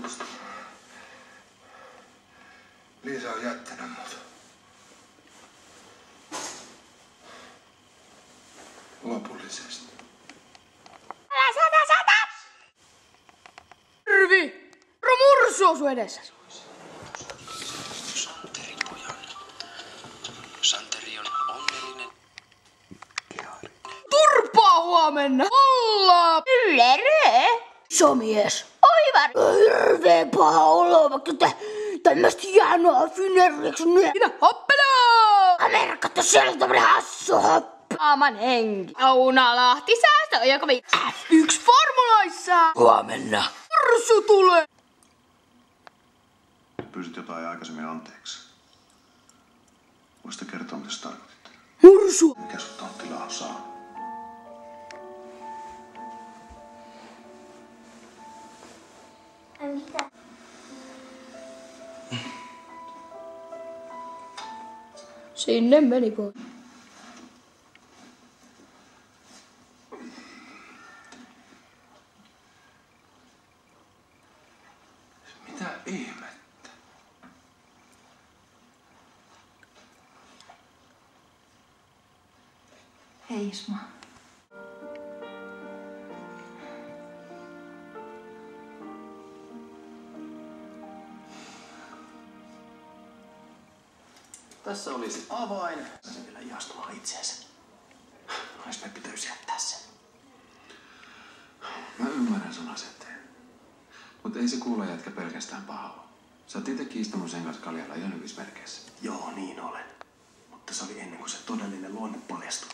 Musta. Liisa on jättänyt mut. Lopullisesti. Älä sata! Irvi! Mursu on sun edessä. Santeri pojan. Santeri on onnellinen. Turpaa huomenna! Olla! Yllerö! Isomies! Aivan hirveen paha olo, vaikka te tämmöstä hienoa fyneriksi ne. Minä hoppelaa! Amerikka, siellä on tämmönen hassu hoppa. Aaman henki. Auna Lahti säästö, joka F1 formulaissa. Huomenna. Mursu tulee! Pyysit jotain aikaisemmin anteeksi. Voisitko kertoa, mitä sä tarkoitit? Mursu! Mikä sut Anttila on saanut? Mitä? Sinne meni pois. Mitä ihmettä? Hei Isma. Tässä olisi avain. Se vielä ihastumaan itseensä. Ois me pitäisi jättää sen. Mä ymmärrän sun asenteen. Mut ei se kuule jätkä pelkästään pahaa. Sä oot ite kiistanut sen kanssa kaljalla ihan hyvissä merkeissä. Joo, niin olen. Mutta se oli ennen kuin se todellinen luonne paljastui.